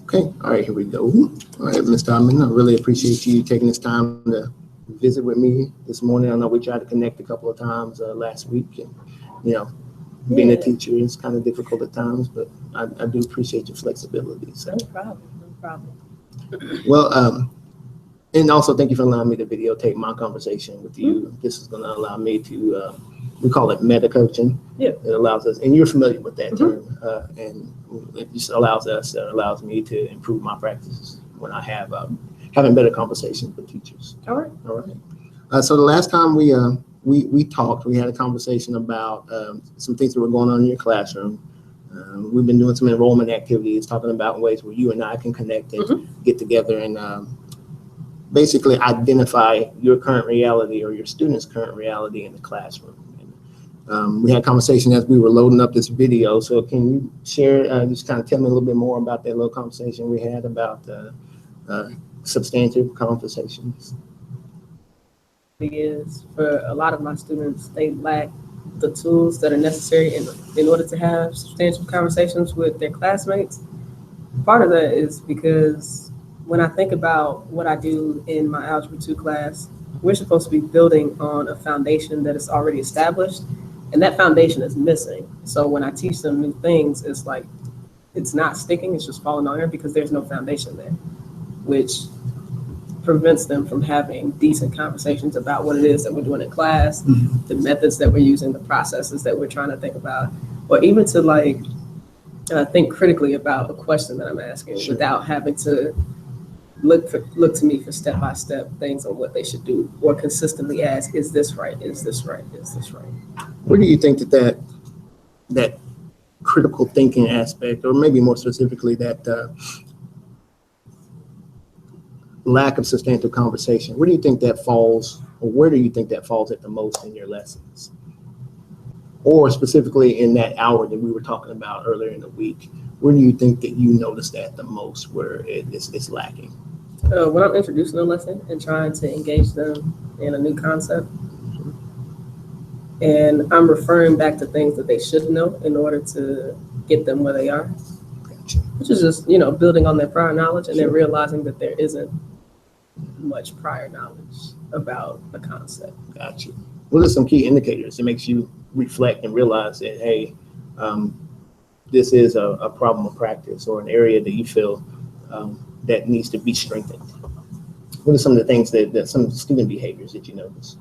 Okay, all right, here we go. All right, Mr. Alman, I really appreciate you taking this time to visit with me this morning. I know we tried to connect a couple of times last week, and being a teacher is kind of difficult at times, but I do appreciate your flexibility. So. No problem. Well, and also thank you for allowing me to videotape my conversation with you. This is going to allow me to, we call it meta coaching. Yeah. It allows us, and you're familiar with that term, and it just allows me to improve my practices when I have having better conversations with teachers. All right. So the last time we talked, we had a conversation about some things that were going on in your classroom. We've been doing some enrollment activities, talking about ways where you and I can connect and get together and basically identify your current reality or your students' current reality in the classroom. And, we had a conversation as we were loading up this video. So can you share, just kind of tell me a little bit more about that little conversation we had about substantive conversations? Is for a lot of my students, they lack the tools that are necessary in order to have substantial conversations with their classmates. Part of that is because when I think about what I do in my Algebra 2 class, we're supposed to be building on a foundation that is already established, and that foundation is missing. So when I teach them new things, it's like, it's not sticking, it's just falling on there because there's no foundation there, which prevents them from having decent conversations about what it is that we're doing in class, the methods that we're using, the processes that we're trying to think about, or even to think critically about a question that I'm asking without having to look to me for step-by-step things on what they should do, or consistently ask, is this right? Is this right? Is this right? Where do you think that critical thinking aspect, or maybe more specifically that lack of substantive conversation, where do you think that falls, or where do you think that falls at the most in your lessons? Or specifically in that hour that we were talking about earlier in the week, where do you think that you notice that the most, where it's lacking? When I'm introducing a lesson and trying to engage them in a new concept, and I'm referring back to things that they should know in order to get them where they are, which is just, building on their prior knowledge and then realizing that there isn't much prior knowledge about the concept. Gotcha. What are some key indicators that makes you reflect and realize that, hey, this is a problem of practice or an area that you feel that needs to be strengthened? What are some of the things that some student behaviors that you notice?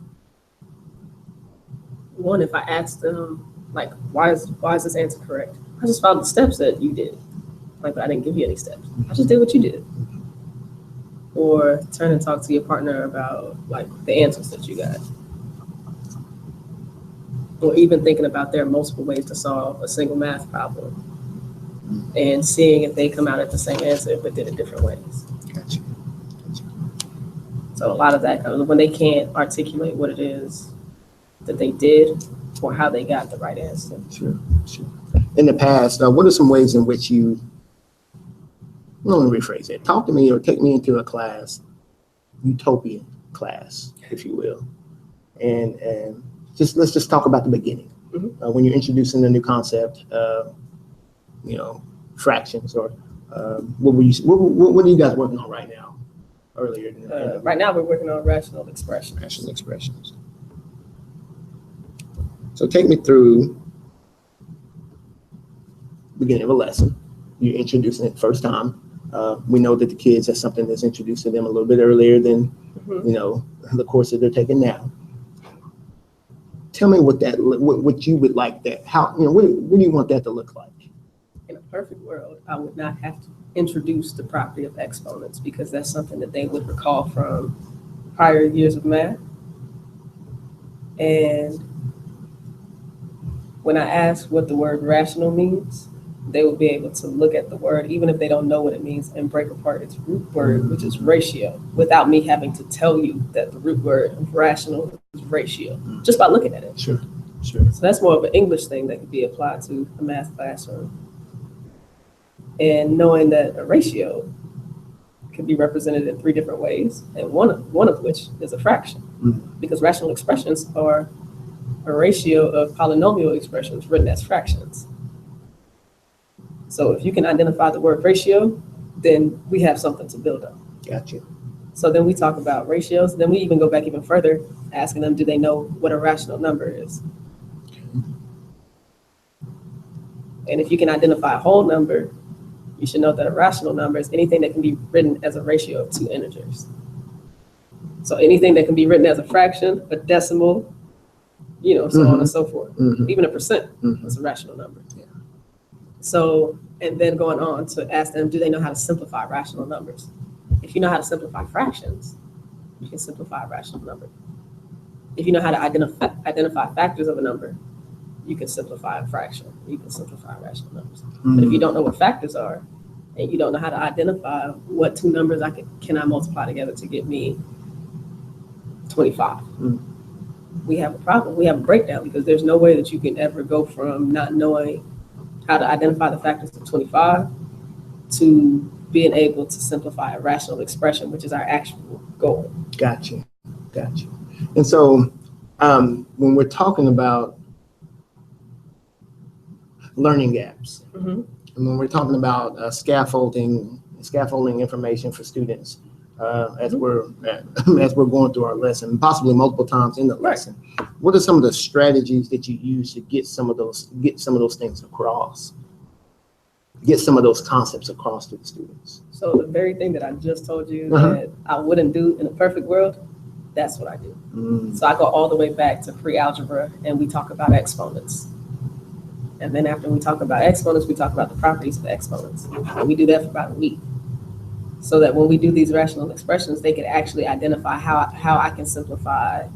One, if I ask them, like, why is this answer correct? I just followed the steps that you did. Like, I didn't give you any steps. I just did what you did. Or turn and talk to your partner about, like, the answers that you got. Or even thinking about there are multiple ways to solve a single math problem and seeing if they come out at the same answer but did it different ways. Gotcha. So a lot of that comes when they can't articulate what it is that they did or how they got the right answer. Sure. In the past, what are some ways in which you, let me rephrase it, talk to me or take me into a class, utopian class, if you will, and let's just talk about the beginning. When you're introducing a new concept, fractions, or what are you guys working on right now? Right now, we're working on rational expressions. Rational expressions. So take me through beginning of a lesson. You're introducing it first time. We know that the kids, that's something that's introduced to them a little bit earlier than the course that they're taking now. Tell me what you would like that, what do you want that to look like? In a perfect world, I would not have to introduce the property of exponents because that's something that they would recall from prior years of math. And when I ask what the word rational means, they will be able to look at the word, even if they don't know what it means, and break apart its root word, which is ratio, without me having to tell you that the root word of rational is ratio, just by looking at it. Sure. So that's more of an English thing that could be applied to a math classroom. And knowing that a ratio can be represented in 3 different ways, and one of which is a fraction, because rational expressions are a ratio of polynomial expressions written as fractions. So if you can identify the word ratio, then we have something to build on. Gotcha. So then we talk about ratios. Then we even go back even further, asking them, do they know what a rational number is? And if you can identify a whole number, you should know that a rational number is anything that can be written as a ratio of two integers. So anything that can be written as a fraction, a decimal, so on and so forth. Even a percent is a rational number. Yeah. So, and then going on to ask them, do they know how to simplify rational numbers? If you know how to simplify fractions, you can simplify a rational number. If you know how to identify factors of a number, you can simplify a fraction. You can simplify rational numbers. But if you don't know what factors are, and you don't know how to identify what two numbers can I multiply together to get me 25, we have a problem. We have a breakdown, because there's no way that you can ever go from not knowing how to identify the factors of 25 to being able to simplify a rational expression, which is our actual goal. Gotcha. And so when we're talking about learning gaps, and when we're talking about scaffolding information for students as we're going through our lesson, possibly multiple times in the lesson, what are some of the strategies that you use to get some of those things across, get some of those concepts across to the students? So the very thing that I just told you that I wouldn't do in a perfect world, that's what I do. So I go all the way back to pre-algebra, and we talk about exponents. And then after we talk about exponents, we talk about the properties of exponents. And we do that for about a week, so that when we do these rational expressions, they can actually identify how I can simplify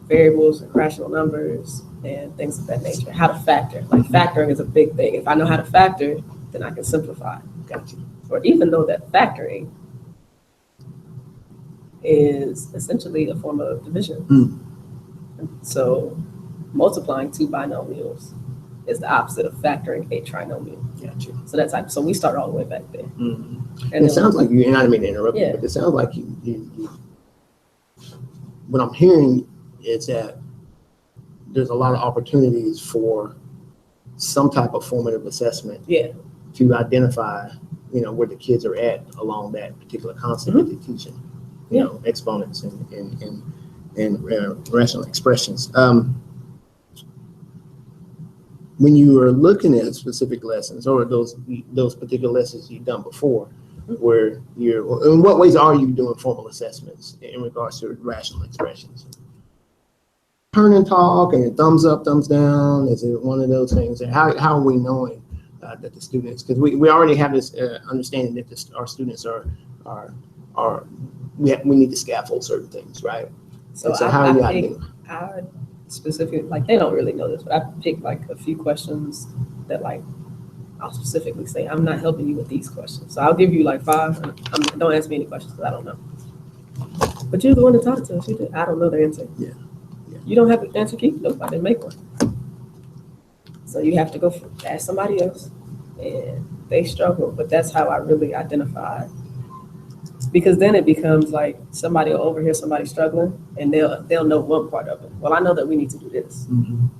variables and rational numbers and things of that nature. How to factor. Like factoring is a big thing. If I know how to factor, then I can simplify. Gotcha. Or even though that factoring is essentially a form of division. So multiplying two binomials is the opposite of factoring a trinomial. Gotcha. So we start all the way back there. And it sounds like you, and I didn't mean to interrupt you, Yeah. but it sounds like you what I'm hearing is that there's a lot of opportunities for some type of formative assessment to identify, where the kids are at along that particular concept that they're teaching, exponents and rational expressions. When you are looking at specific lessons, or those particular lessons you've done before, where in what ways are you doing formal assessments in regards to rational expressions? Turn and talk, and thumbs up, thumbs down? Is it one of those things? And how are we knowing that the students, because we already have this understanding that our students we need to scaffold certain things, right? So how are you I specifically, they don't really know this, but I picked a few questions that I'll specifically say, I'm not helping you with these questions. So I'll give you 5. Don't ask me any questions because I don't know. But you're the one to talk to us. I don't know the answer. Yeah. You don't have an answer key? Nope, I didn't make one. So you have to go ask somebody else, and they struggle. But that's how I really identify. Because then it becomes somebody will overhear somebody struggling, and they'll know one part of it. Well, I know that we need to do this. And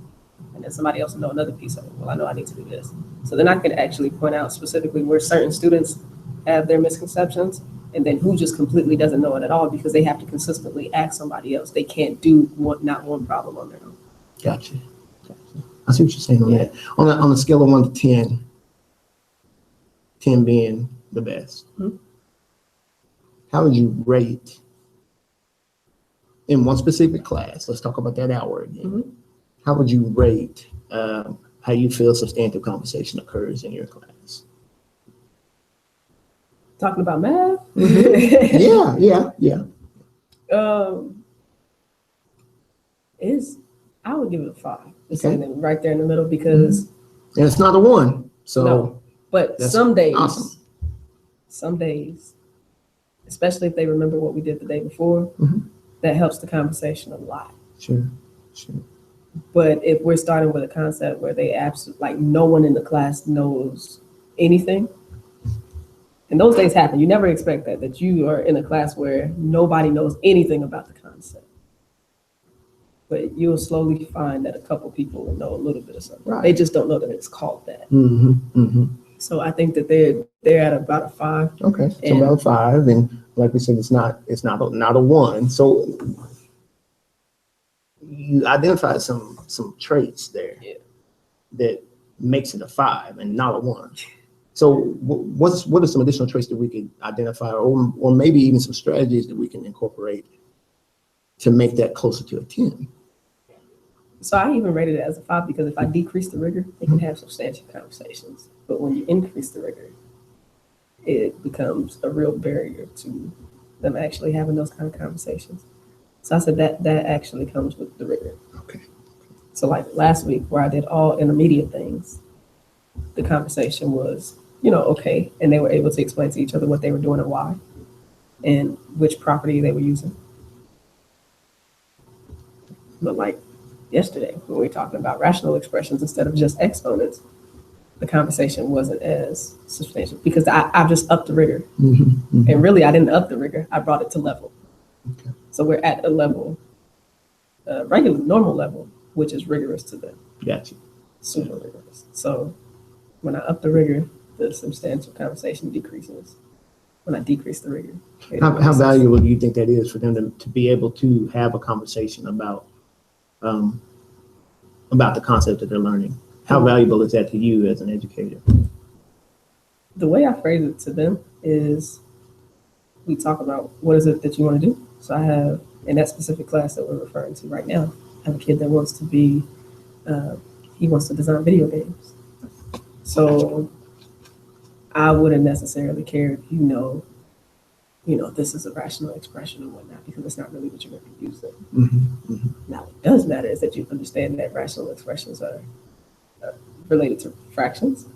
then somebody else will know another piece of it. Well, I know I need to do this. So then I can actually point out specifically where certain students have their misconceptions, and then who just completely doesn't know it at all, because they have to consistently ask somebody else. They can't do not one problem on their own. Gotcha. I see what you're saying on that. On a scale of 1 to 10, 10 being the best, how would you rate in one specific class? Let's talk about that hour again. How would you rate how you feel substantive conversation occurs in your class? Talking about math? Yeah. I would give it a 5. Right there in the middle, because and it's not a 1. So no, but some days, awesome. Some days, especially if they remember what we did the day before, that helps the conversation a lot. Sure. But if we're starting with a concept where they absolutely, no one in the class knows anything, and those days happen. You never expect that you are in a class where nobody knows anything about the concept. but you'll slowly find that a couple people will know a little bit of something. Right. They just don't know that it's called that. So I think that they're at about a 5. Okay, so And- about 5, and like we said, it's not a 1. So you identified some traits there that makes it a 5 and not a 1. So what are some additional traits that we could identify, or maybe even some strategies that we can incorporate to make that closer to a 10? So I even rated it as a 5 because if I decrease the rigor, they can have substantial conversations. But when you increase the rigor, it becomes a real barrier to them actually having those kind of conversations. So I said that actually comes with the rigor. Okay. So like last week where I did all intermediate things, the conversation was, okay. And they were able to explain to each other what they were doing and why, and which property they were using. But like yesterday, when we were talking about rational expressions instead of just exponents, the conversation wasn't as substantial because I've just upped the rigor. And really, I didn't up the rigor. I brought it to level. Okay. So we're at a level, regular, normal level, which is rigorous to them. Gotcha. Super rigorous. So when I up the rigor, the substantial conversation decreases. When I decrease the rigor. How valuable do you think that is for them to be able to have a conversation about the concept that they're learning? How valuable is that to you as an educator? The way I phrase it to them is we talk about what is it that you want to do. So I have, in that specific class that we're referring to right now, I have a kid that wants to be, he wants to design video games. So I wouldn't necessarily care if this is a rational expression or whatnot, because it's not really what you're going to use it. Now, what does matter is that you understand that rational expressions are related to fractions.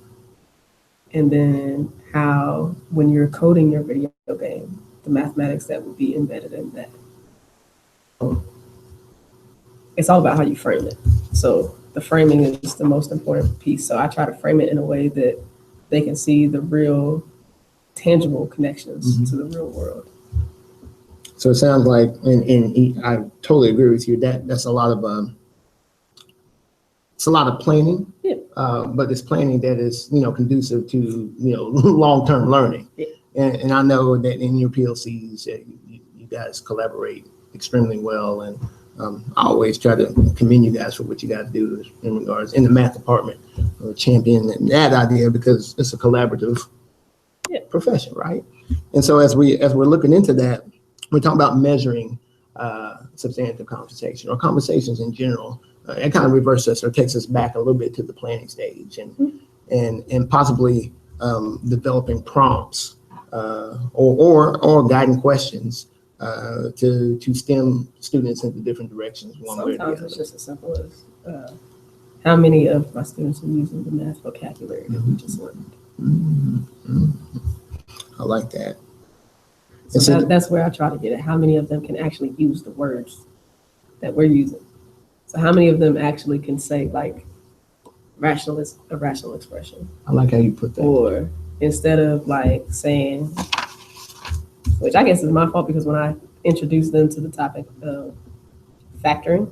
And then how, when you're coding your video game, the mathematics that would be embedded in that. It's all about how you frame it. So the framing is the most important piece. So I try to frame it in a way that they can see the real tangible connections to the real world. So it sounds like, and I totally agree with you, that's a lot of planning. Yeah. But it's planning that is, conducive to, long-term learning. Yeah. And I know that in your PLCs, you guys collaborate extremely well. And I always try to commend you guys for what you guys do in regards in the math department, champion that idea, because it's a collaborative profession, right? And so as we're looking into that, we're talking about measuring substantive conversation or conversations in general. It kind of reverses us or takes us back a little bit to the planning stage and possibly developing prompts or guiding questions to stem students into different directions. Sometimes it's just as simple as how many of my students are using the math vocabulary that we just learned. I like that. So that's where I try to get it. How many of them can actually use the words that we're using? So how many of them actually can say like rational is a rational expression? I like how you put that. Or instead of like saying, which I guess is my fault, because when I introduce them to the topic of factoring,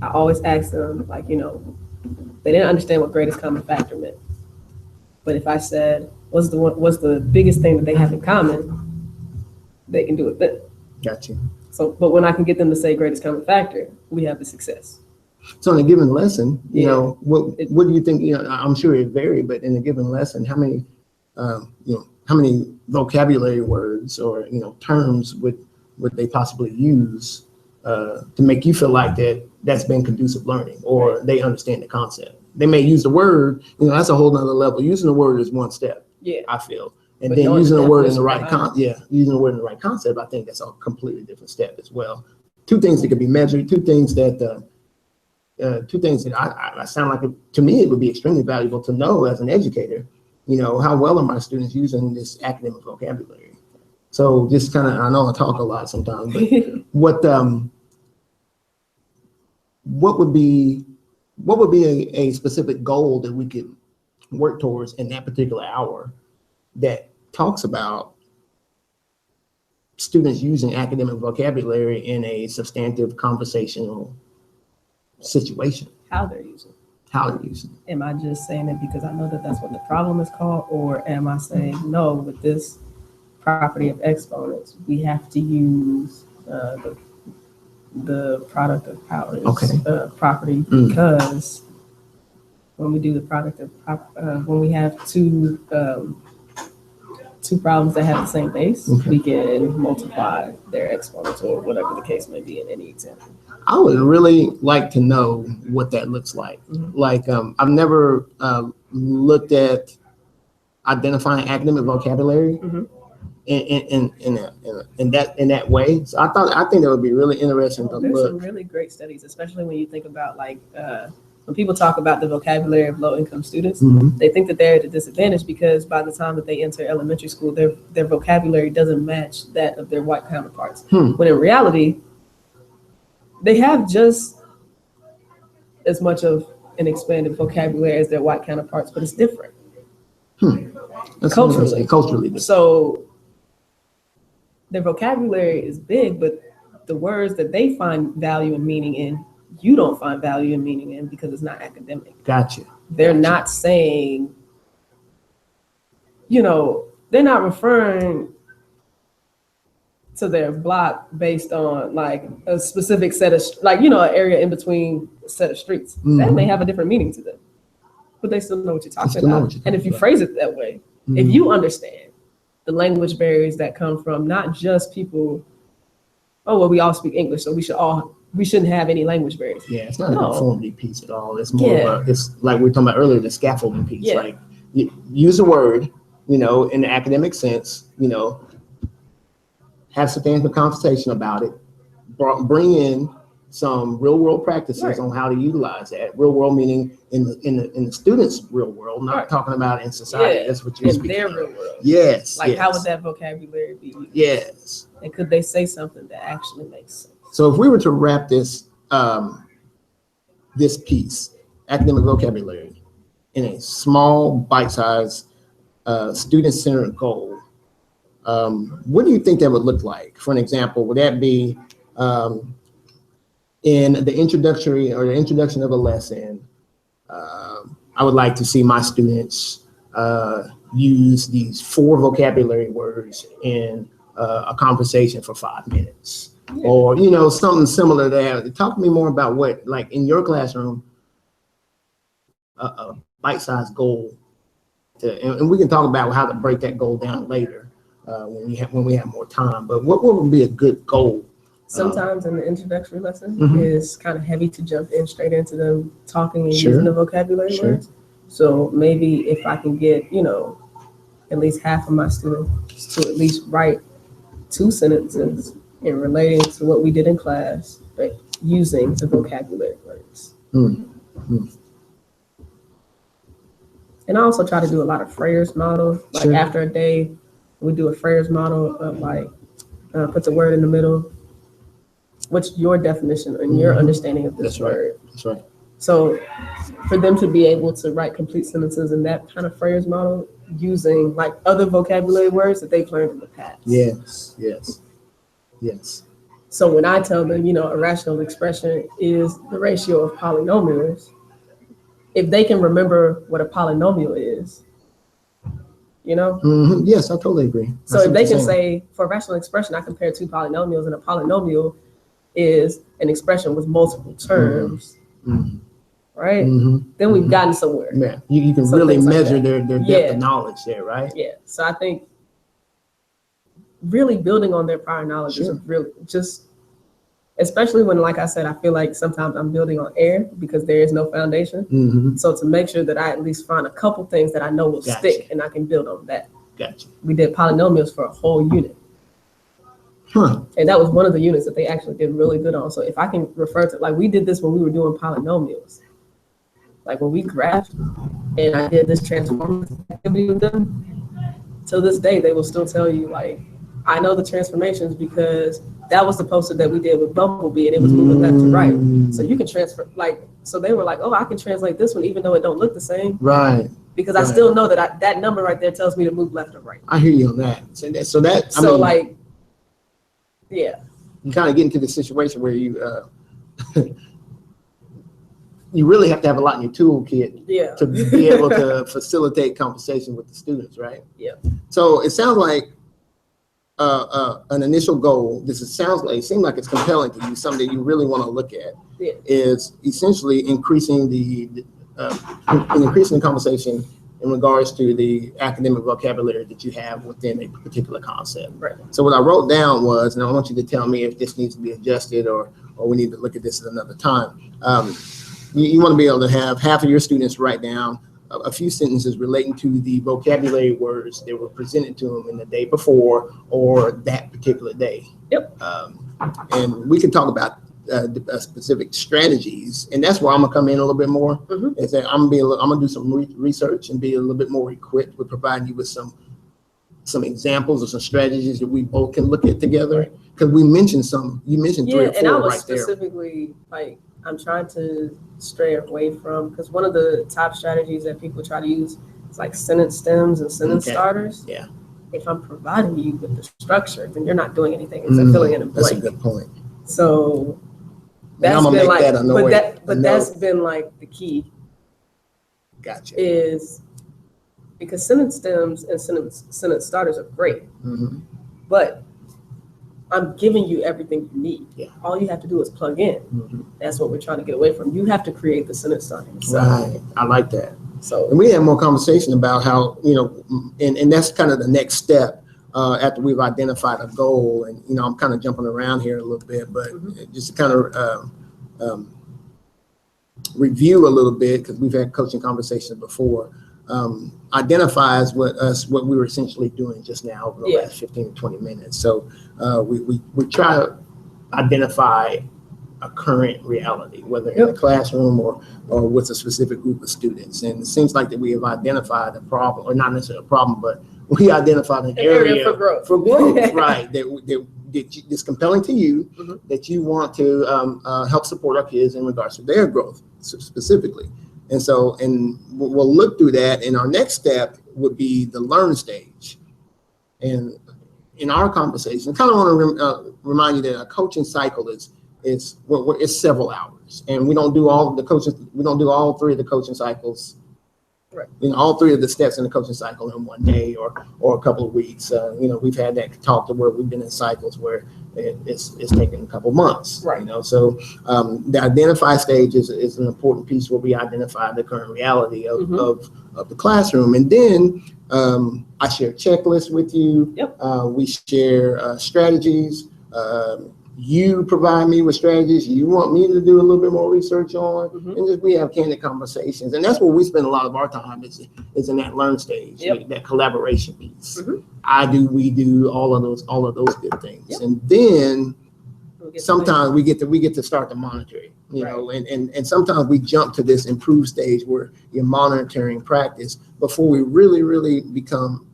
I always ask them like, they didn't understand what greatest common factor meant. But if I said, what's the biggest thing that they have in common, they can do it then. Gotcha. So, but when I can get them to say greatest common factor, we have the success. So in a given lesson, what do you think? I'm sure it varies, but in a given lesson, how many vocabulary words or terms would they possibly use to make you feel like that's been conducive learning, or they understand the concept? They may use the word, that's a whole nother level. Using the word is one step. Yeah, I feel. And then using the word in the right using the word in the right concept, I think that's a completely different step as well. Two things that could be measured, two things that I sound like, to me, it would be extremely valuable to know as an educator, how well are my students using this academic vocabulary? So just kind of, I know I talk a lot sometimes, but what would be a specific goal that we could work towards in that particular hour that talks about students using academic vocabulary in a substantive conversational situation. How they're using it. How they're using it. Am I just saying it because I know that that's what the problem is called, or am I saying no, with this property of exponents, we have to use the product of powers property because when we do the product of when we have two problems that have the same base, we can multiply their exponents or whatever the case may be in any example. I would really like to know what that looks like. Like, I've never looked at identifying academic vocabulary in that way. So I think that would be really interesting to There's look. some really great studies, especially when you think about like when people talk about the vocabulary of low-income students, they think that they're at a disadvantage because by the time that they enter elementary school, their vocabulary doesn't match that of their white counterparts. When in reality, they have just as much of an expanded vocabulary as their white counterparts, but it's different. That's Culturally different. So their vocabulary is big, but the words that they find value and meaning in, you don't find value and meaning in because it's not academic. Gotcha. They're not saying, they're not referring to their block based on like a specific set of, an area in between a set of streets. That may have a different meaning to them, but they still know what you're talking about. And if you phrase it that way, if you understand the language barriers that come from not just people, we all speak English, so we shouldn't have any language barriers. Yeah, it's not a conformity piece at all. It's more it's like we were talking about earlier, the scaffolding piece. Yeah. Like you use a word, in the academic sense, have substantial conversation about it, bring in some real world practices on how to utilize that. Real world meaning in the students' real world, not talking about in society. That's what you're speaking their of. real world. Yes. How would that vocabulary be used? Yes. And could they say something that actually makes sense? So if we were to wrap this this piece, academic vocabulary, in a small, bite-sized, student-centered goal, what do you think that would look like? For an example, would that be in the introduction of a lesson? I would like to see my students use these 4 vocabulary words in a conversation for 5 minutes. Or, something similar to that. Talk to me more about what, like in your classroom, a bite-sized goal. And we can talk about how to break that goal down later when we have more time. But what would be a good goal? Sometimes in the introductory lesson is kind of heavy to jump in straight into them talking and using the vocabulary words. So maybe if I can get, at least half of my students to at least write 2 sentences in relating to what we did in class, but using the vocabulary words. And I also try to do a lot of Freyr's model. Like after a day, we do a Freyr's model of put the word in the middle. What's your definition and your understanding of this word? That's right. So for them to be able to write complete sentences in that kind of Freyr's model using like other vocabulary words that they've learned in the past. Yes. So when I tell them, a rational expression is the ratio of polynomials, if they can remember what a polynomial is, Yes, I totally agree. So if they can say, for a rational expression, I compare 2 polynomials, and a polynomial is an expression with multiple terms, right? Then we've gotten somewhere. Yeah, you can really measure their depth of knowledge there, right? Yeah, so I think really building on their prior knowledge is really just, especially when, like I said, I feel like sometimes I'm building on air because there is no foundation. So to make sure that I at least find a couple things that I know will stick and I can build on that. We did polynomials for a whole unit. And that was one of the units that they actually did really good on. So if I can refer to, like we did this when we were doing polynomials. Like when we graphed and I did this transformation activity with them, to this day, they will still tell you, like, I know the transformations because that was the poster that we did with Bumblebee and it was moving left to right. So you can transfer, so they were like, I can translate this one even though it don't look the same. Right. Because I still know that that number right there tells me to move left or right. I hear you on that. Yeah. You kind of get into the situation where you you really have to have a lot in your toolkit Yeah. to be able to facilitate conversation with the students, right? Yeah. So it sounds like an initial goal. It seems like it's compelling to you. Something that you really want to look at Yeah. is essentially increasing the conversation in regards to the academic vocabulary that you have within a particular concept. Right. So what I wrote down was, and I want you to tell me if this needs to be adjusted or we need to look at this at another time. You want to be able to have half of your students write down a few sentences relating to the vocabulary words that were presented to them in the day before or that particular day. Yep. And we can talk about specific strategies, and that's where I'm gonna come in a little bit more. Mm-hmm. Is that I'm gonna do some research and be a little bit more equipped with providing you with some examples or some strategies that we both can look at together. Because you mentioned 3 or 4 and I was right there. specifically like, I'm trying to stray away from, because one of the top strategies that people try to use is like sentence stems and sentence starters. Yeah. If I'm providing you with the structure, then you're not doing anything except filling in a blank. That's a good point. So that's been like, that's been like the key. Gotcha. Is because sentence stems and sentence starters are great, Mm-hmm. but I'm giving you everything you need. Yeah. All you have to do is plug in. Mm-hmm. That's what we're trying to get away from. You have to create the sentence starting. So, Right. I like that. So, and we had more conversation about how, and that's kind of the next step after we've identified a goal. And, I'm kind of jumping around here a little bit, but just to kind of review a little bit, because we've had coaching conversations before, identifies what we were essentially doing just now over the last 15 to 20 minutes. So we try to identify a current reality, whether in the classroom or with a specific group of students. And it seems like that we have identified a problem, or not necessarily a problem, but we identified an area for growth, right, that's compelling to you, that you want to help support our kids in regards to their growth specifically. And so, we'll look through that, and our next step would be the learn stage. And in our conversation, I kind of want to remind you that a coaching cycle is several hours, and we don't do all 3 of the coaching cycles. Right. All 3 of the steps in the coaching cycle in one day or a couple of weeks. We've had that talk to where we've been in cycles where it's taken a couple months. Right. So the identify stage is an important piece where we identify the current reality of the classroom, and then I share checklists with you. Yep. We share strategies. You provide me with strategies you want me to do a little bit more research on, and we have candid conversations. And that's where we spend a lot of our time is in that learn stage, that collaboration piece. I do, we do, all of those good things. And then sometimes we get to start to monitor it, and sometimes we jump to this improved stage where you're monitoring practice before we really become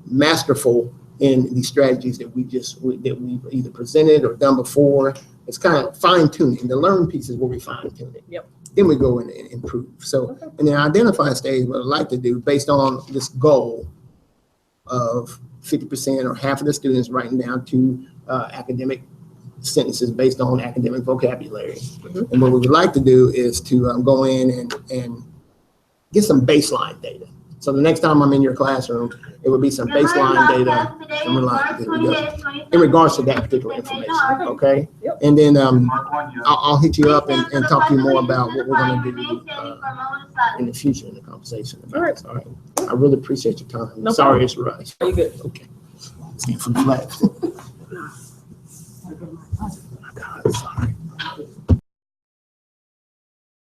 masterful in the strategies that we've either presented or done before. It's kind of fine tuning. The learn piece is where we fine tune it. Yep. Then we go in and improve. So, in the identify stage, what I'd like to do, based on this goal of 50% or half of the students writing down 2 academic sentences based on academic vocabulary. And what we would like to do is to go in and get some baseline data. So the next time I'm in your classroom, it would be some baseline data in regards to that particular information, okay? Yep. And then I'll hit you up and talk to you more about what we're going to do in the future in the conversation. All right. I really appreciate your time. No Sorry, it's rushed. Are you good? Okay. Stand for the flag. Oh my God, sorry.